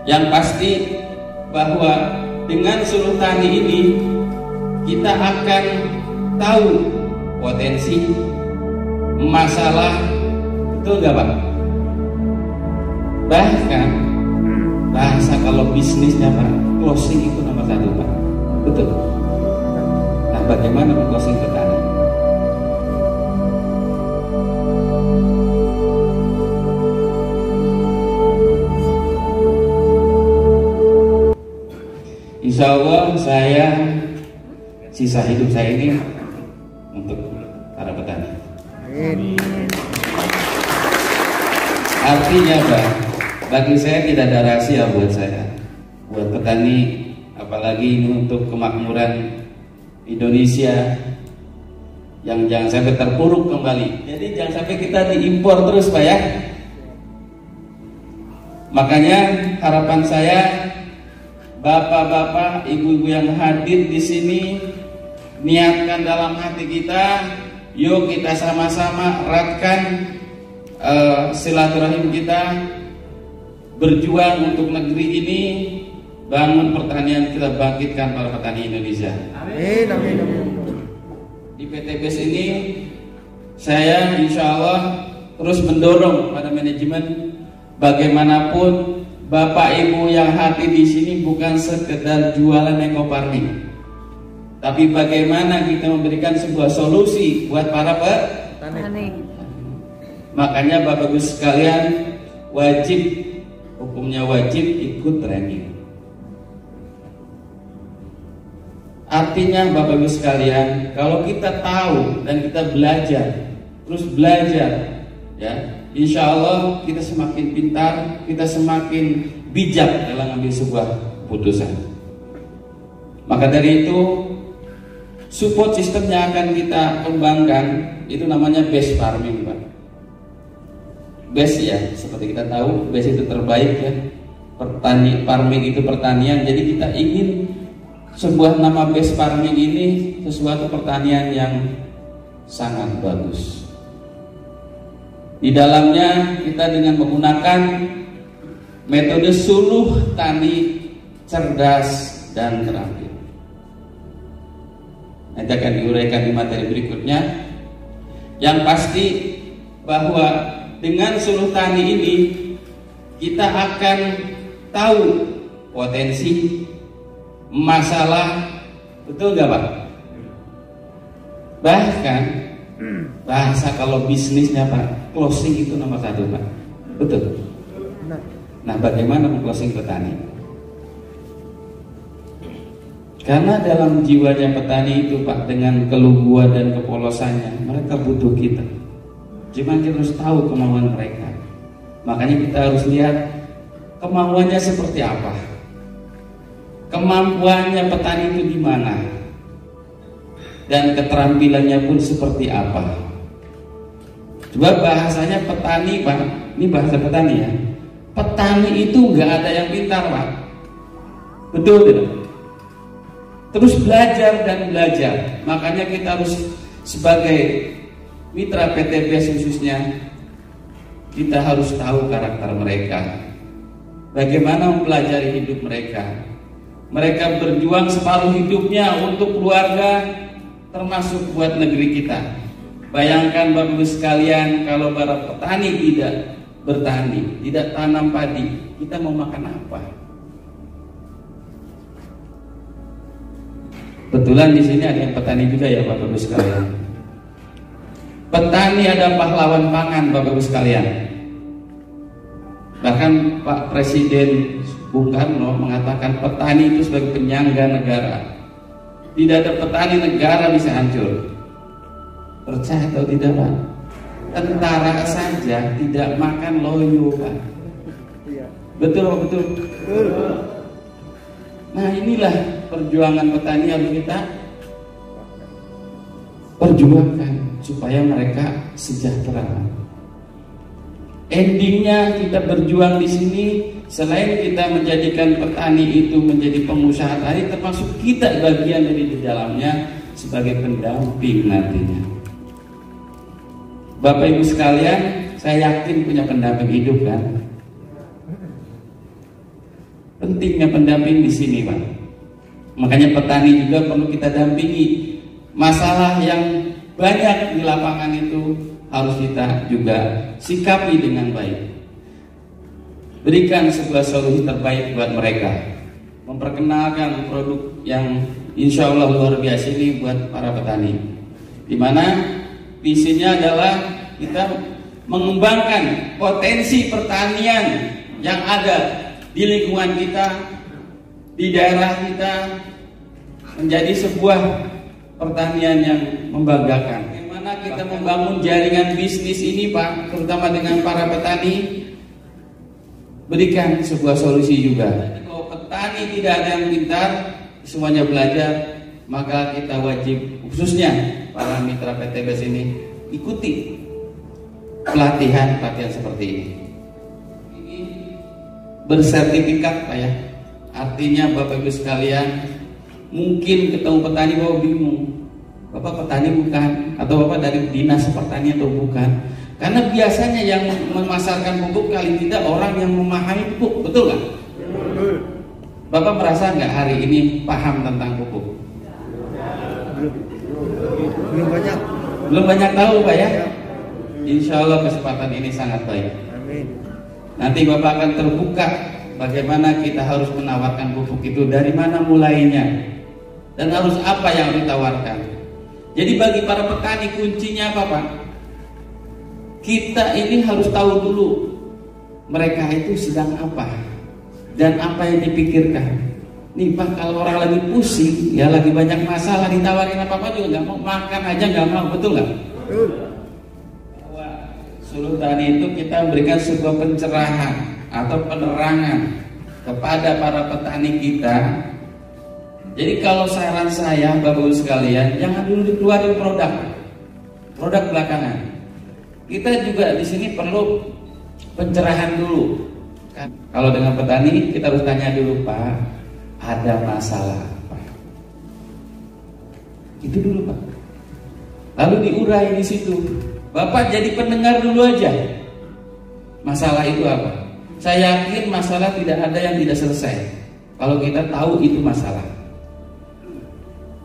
Yang pasti bahwa dengan Suluh Tani ini kita akan tahu potensi, masalah, betul nggak Pak? Bahkan bahasa kalau bisnisnya Pak, closing itu nomor 1 Pak, betul. Nah, bagaimana closing petani? Insya Allah saya sisa hidup saya ini untuk para petani. Artinya Pak, bagi saya tidak ada rahasia buat saya, buat petani, apalagi ini untuk kemakmuran Indonesia yang jangan sampai terpuruk kembali. Jadi jangan sampai kita diimpor terus Pak ya. Makanya harapan saya, bapak-bapak, ibu-ibu yang hadir di sini, niatkan dalam hati kita, yuk kita sama-sama eratkan silaturahim kita, berjuang untuk negeri ini, bangun pertanian kita, bangkitkan para petani Indonesia. Amin, amin, amin. Di PTBS ini saya insya Allah terus mendorong pada manajemen, bagaimanapun Bapak Ibu yang hadir di sini bukan sekedar jualan eco farming, tapi bagaimana kita memberikan sebuah solusi buat para petani. Makanya Bapak Ibu sekalian wajib, hukumnya wajib ikut training. Artinya Bapak Ibu sekalian, kalau kita tahu dan kita belajar, terus belajar, ya, insya Allah kita semakin pintar, kita semakin bijak dalam mengambil sebuah putusan. Maka dari itu, support system yang akan kita kembangkan itu namanya base farming, Pak. Base ya, seperti kita tahu, base itu terbaik ya. Farming itu pertanian, jadi kita ingin sebuah nama base farming ini sesuatu pertanian yang sangat bagus. Di dalamnya kita dengan menggunakan metode suluh tani cerdas dan terampil. Nanti akan diuraikan di materi berikutnya. Yang pasti bahwa dengan suluh tani ini kita akan tahu potensi, masalah, betul nggak Pak? Bahkan bahasa kalau bisnisnya Pak, closing itu nomor 1 Pak, betul. Nah, bagaimana meng-closing petani? Karena dalam jiwanya petani itu Pak, dengan keluguan dan kepolosannya, mereka butuh kita. Cuma kita harus tahu kemauan mereka. Makanya kita harus lihat kemauannya seperti apa, kemampuannya petani itu di mana, dan keterampilannya pun seperti apa. Coba bahasanya petani Pak, ini bahasa petani ya. Petani itu nggak ada yang pintar Pak, betul tidak? Terus belajar dan belajar. Makanya kita harus sebagai mitra PTBS khususnya, kita harus tahu karakter mereka, bagaimana mempelajari hidup mereka. Mereka berjuang separuh hidupnya untuk keluarga, termasuk buat negeri kita. Bayangkan Bapak Ibu sekalian, kalau para petani tidak bertani, tidak tanam padi, kita mau makan apa? Kebetulan di sini ada yang petani juga ya Bapak Ibu sekalian. Petani ada pahlawan pangan Bapak Ibu sekalian. Bahkan Pak Presiden Bung Karno mengatakan petani itu sebagai penyangga negara. Tidak ada petani, negara bisa hancur. Percaya atau tidak Pak? Tentara saja tidak makan loyo Pak. Betul Pak, betul. Nah, inilah perjuangan petani yang kita perjuangkan supaya mereka sejahtera. Endingnya kita berjuang di sini, selain kita menjadikan petani itu menjadi pengusaha tadi, termasuk kita bagian dari di dalamnya sebagai pendamping nantinya. Bapak Ibu sekalian, saya yakin punya pendamping hidup kan? Pentingnya pendamping di sini, Pak. Makanya petani juga perlu kita dampingi. Masalah yang banyak di lapangan itu harus kita juga sikapi dengan baik. Berikan sebuah solusi terbaik buat mereka. Memperkenalkan produk yang insya Allah luar biasa ini buat para petani. Dimana visinya adalah kita mengembangkan potensi pertanian yang ada di lingkungan kita, di daerah kita, menjadi sebuah pertanian yang membanggakan. Bagaimana kita membangun jaringan bisnis ini, Pak, terutama dengan para petani, berikan sebuah solusi juga. Jadi kalau petani tidak ada yang pintar, semuanya belajar, maka kita wajib, khususnya para mitra PTBS ini, ikuti pelatihan seperti ini. Ini bersertifikat, Pak ya. Artinya Bapak Ibu sekalian, mungkin ketemu petani Bapak bingung, Bapak petani bukan, atau Bapak dari dinas pertanian atau bukan. Karena biasanya yang memasarkan pupuk kali tidak orang yang memahami pupuk, betul nggak? Bapak merasa nggak hari ini paham tentang pupuk? Belum banyak tahu, Pak ya. Insya Allah kesempatan ini sangat baik. Nanti Bapak akan terbuka bagaimana kita harus menawarkan pupuk itu, dari mana mulainya, dan harus apa yang harus ditawarkan. Jadi bagi para petani kuncinya apa, Pak? Kita ini harus tahu dulu mereka itu sedang apa dan apa yang dipikirkan. Nih Pak, kalau orang lagi pusing, ya lagi banyak masalah, ditawarin apa-apa juga nggak mau, makan aja nggak mau, betul nggak? Sultan itu kita memberikan sebuah pencerahan atau penerangan kepada para petani kita. Jadi kalau saran saya, Bapak Ibu sekalian, jangan dulu dikeluarin produk belakangan. Kita juga di sini perlu pencerahan dulu. Kan? Kalau dengan petani kita harus tanya dulu, Pak, ada masalah apa? Itu dulu, Pak. Lalu diurai di situ. Bapak jadi pendengar dulu aja. Masalah itu apa? Saya yakin masalah tidak ada yang tidak selesai kalau kita tahu itu masalah.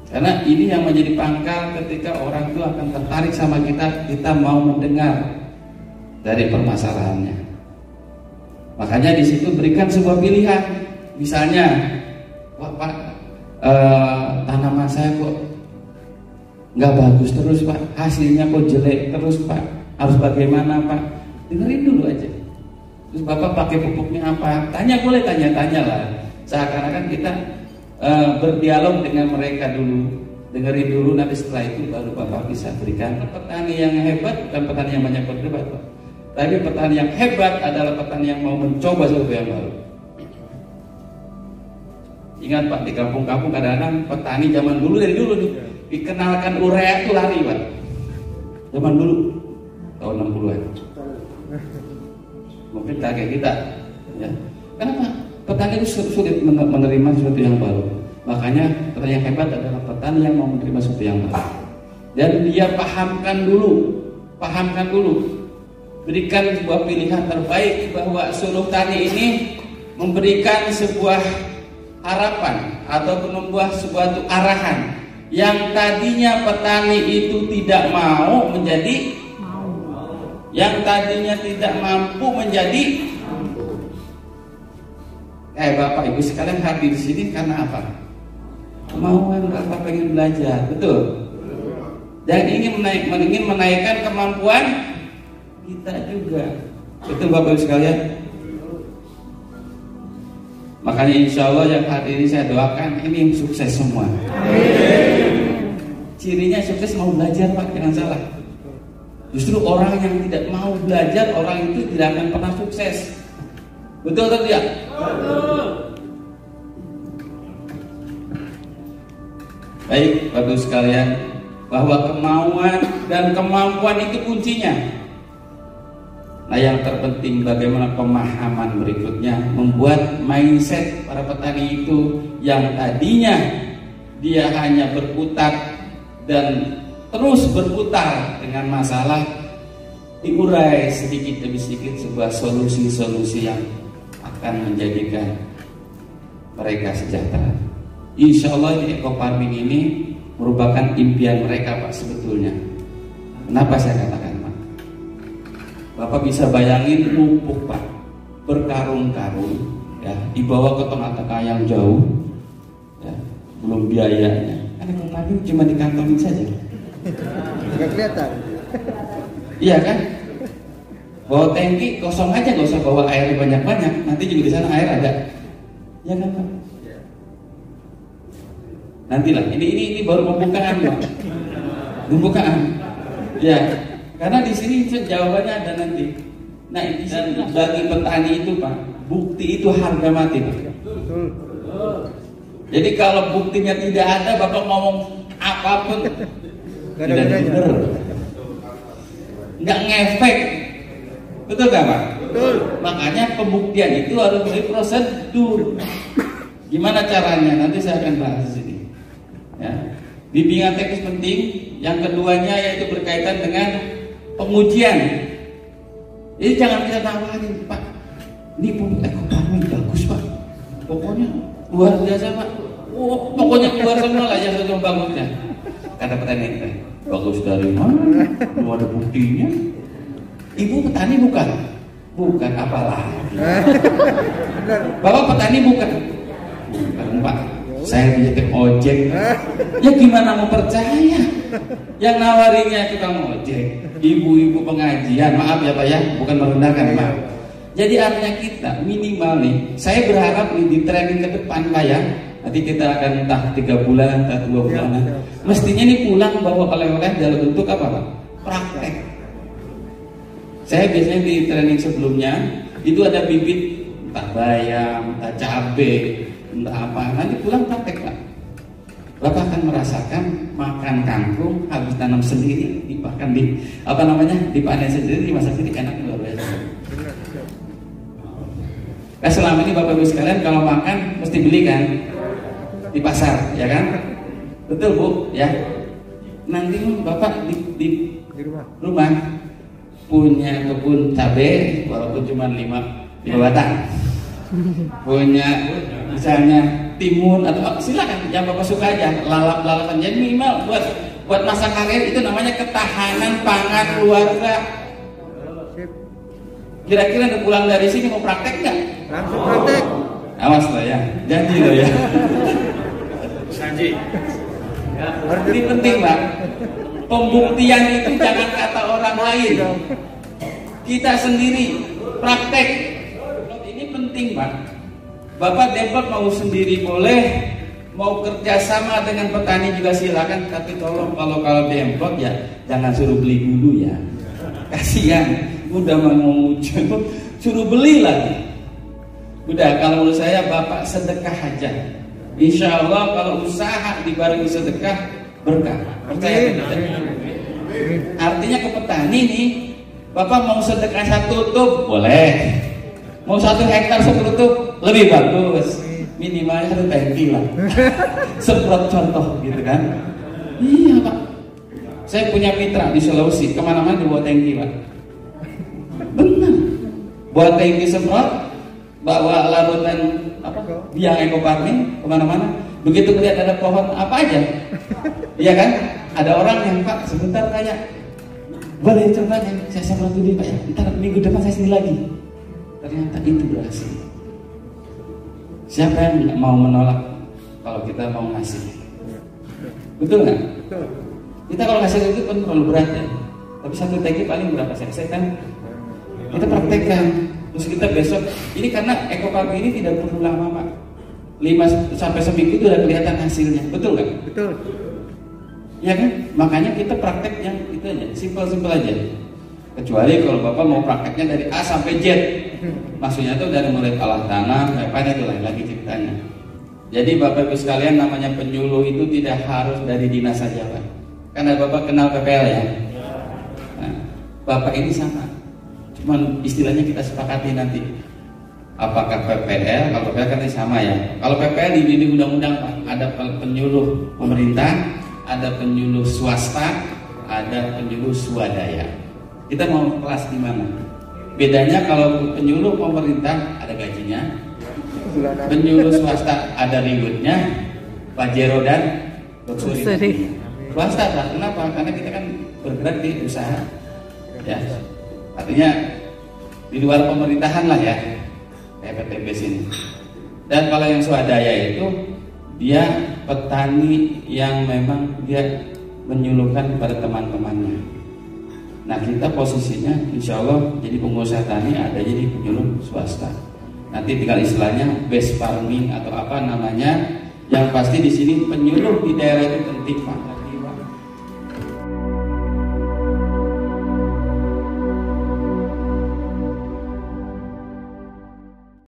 Karena ini yang menjadi pangkal ketika orang itu akan tertarik sama kita mau mendengar dari permasalahannya. Makanya di situ berikan sebuah pilihan. Misalnya, Pak, tanaman saya kok nggak bagus terus, Pak, hasilnya kok jelek terus, Pak, harus bagaimana, Pak? Dengerin dulu aja. Terus Bapak pakai pupuknya apa? Tanya, boleh tanya-tanya lah. Seakan-akan kita berdialog dengan mereka dulu, dengerin dulu, nanti setelah itu baru Bapak bisa berikan. Petani yang hebat bukan petani yang banyak berdebat, Pak. Tapi petani yang hebat adalah petani yang mau mencoba sesuatu yang baru. Ingat, Pak, di kampung-kampung kadang-kadang petani zaman dulu, dari dulu nih, dikenalkan urea itu lari, Pak. Zaman dulu, tahun 60-an. Mungkin kayak kita, ya. Kenapa? Petani itu sulit menerima sesuatu yang baru. Makanya petani yang hebat adalah petani yang mau menerima sesuatu yang baru. Dan dia pahamkan dulu. Berikan sebuah pilihan terbaik bahwa Suluh Tani ini memberikan sebuah harapan ataupun membuat sebuah arahan yang tadinya petani itu tidak mau menjadi yang tadinya tidak mampu menjadi. Bapak Ibu sekalian hadir di sini karena apa? Kemauan Bapak pengen belajar, betul? Dan ingin menaikkan kemampuan kita juga, betul Bapak Ibu sekalian? Makanya insya Allah yang hadir ini saya doakan ini sukses semua. Cirinya sukses mau belajar, Pak, jangan salah. Justru orang yang tidak mau belajar, orang itu tidak akan pernah sukses. Betul atau tidak? Betul. Baik, Bapak sekalian, bahwa kemauan dan kemampuan itu kuncinya. Nah, yang terpenting bagaimana pemahaman berikutnya membuat mindset para petani itu yang tadinya dia hanya berputar dan terus berputar dengan masalah, diurai sedikit demi sedikit sebuah solusi-solusi yang akan menjadikan mereka sejahtera. Insya Allah di Eko Farming ini merupakan impian mereka Pak sebetulnya. Kenapa saya katakan Pak? Bapak bisa bayangin pupuk Pak, berkarung-karung ya, dibawa ke tengah-tengah yang jauh ya, belum biayanya. Kan Eko Farming cuma dikantongin saja. Nggak kelihatan. Iya kan? Bawa tangki kosong aja, nggak usah bawa air banyak-banyak. Nanti juga di sana air ada. Ya kan Pak? Nantilah. Ini baru pembukaan Pak. Pembukaan. Ya. Karena di sini jawabannya ada nanti. Nah di sini bagi petani itu Pak, bukti itu harga mati Pak. Jadi kalau buktinya tidak ada, Bapak ngomong apapun tidak benar. Nggak ngefek. Betul gak Pak? Betul. Makanya pembuktian itu harus melalui prosedur. Gimana caranya? Nanti saya akan bahas di sini. Ya. Bimbingan teknis penting. Yang keduanya yaitu berkaitan dengan pengujian. Jadi jangan kita tawarin Pak, ini pupuk Eko Farming bagus Pak, pokoknya luar biasa Pak. Oh, pokoknya keluar semua lah yang sesuatu bagusnya. Kata petani kita, bagus dari mana? Belum ada buktinya. Ibu petani bukan? Bukan, apalah. Bapak petani bukan? Bukan Pak. Saya menjadi ojek. Ya gimana mau percaya? Yang nawarinya tukang ojek, ibu-ibu pengajian. Maaf ya Pak ya, bukan merendahkan Pak. Jadi artinya kita minimal nih, saya berharap nih di training ke depan Pak ya. Nanti kita akan entah 3 bulan, entah 2 bulan. Mestinya nih pulang bawa oleh-oleh dalam bentuk apa Pak? Praktek. Saya biasanya di training sebelumnya itu ada bibit entah bayam, entah cabai, entah apa. Nanti pulang praktek Pak. Bapak akan merasakan makan kangkung habis tanam sendiri, bahkan dipanen sendiri, dimasak sendiri, enak luar biasa. Nah selama ini Bapak Ibu sekalian kalau makan mesti beli kan di pasar, ya kan? Betul Bu, ya. Nanti Bapak di rumah punya kebun cabai walaupun cuma 5 batang, punya misalnya timun atau silakan yang Bapak suka aja, lalap-lalapan. Jadi minimal buat masa karir itu namanya ketahanan pangan keluarga. Kira-kira udah pulang dari sini mau praktek nggak? Langsung praktek. Awas loh ya, janji loh ya. Janji. Ya, ini penting Pak. Pembuktian itu jangan kata orang lain. Kita sendiri praktek. Ini penting Pak. Bapak develop mau sendiri boleh, mau kerjasama dengan petani juga silakan. Tapi tolong kalau develop ya jangan suruh beli dulu ya. Kasihan, udah mau suruh beli lagi. Udah, kalau menurut saya Bapak sedekah aja. Insya Allah kalau usaha dibarengi sedekah berkah. Percaya tidak? Artinya ke petani nih, Bapak mau sedekah 1 tutup boleh, mau 1 hektar 1 tutup lebih bagus. Minimalnya 1 tangki lah. Semprot contoh gitu kan? Iya Pak. Saya punya mitra di Sulawesi, kemana-mana dibawa tangki Pak. Benar. Bawa tangki semprot, bawa larutan biang Eko Farming kemana-mana. Begitu melihat ada pohon apa aja, iya kan? Ada orang yang Pak sebentar kayak boleh coba ya, saya semprot dulu Pak ya. Ntar minggu depan saya sini lagi. Ternyata itu berhasil. Siapa yang nggak mau menolak kalau kita mau ngasih? Betul nggak? Betul. Kita kalau ngasih itu kan terlalu berat ya. Tapi 1 tangki paling berapa cc kan? Kita praktekkan. Terus kita besok ini karena Eko Farming ini tidak perlu lama Pak. 5 sampai seminggu itu udah kelihatan hasilnya. Betul nggak? Betul. Ya kan? Makanya kita praktek yang itu aja, simpel-simpel aja. Kecuali kalau Bapak mau prakteknya dari A sampai Z. Maksudnya itu dari mulai olah tanah, apa itu lain lagi ceritanya. Jadi Bapak Ibu sekalian, namanya penyuluh itu tidak harus dari dinas saja Pak. Karena Bapak kenal PPL ya. Nah, Bapak ini sama. Cuman istilahnya kita sepakati nanti. Apakah PPL? Kalau PPL kan sama ya. Kalau PPL di undang-undang Pak, ada penyuluh pemerintah, ada penyuluh swasta, ada penyuluh swadaya. Kita mau kelas di mana? Bedanya kalau penyuluh pemerintah ada gajinya, bulanan. Penyuluh swasta ada ributnya, Pajero dan Luxury. Swasta lah, kenapa? Karena kita kan bergerak di usaha, ya. Artinya di luar pemerintahan lah ya, kayak PTBS ini. Dan kalau yang swadaya itu dia petani yang memang dia menyuluhkan kepada teman-temannya. Nah kita posisinya insya Allah jadi pengusaha tani ada jadi penyuluh swasta. Nanti tinggal istilahnya base farming atau apa namanya. Yang pasti di sini penyuluh di daerah itu penting Pak.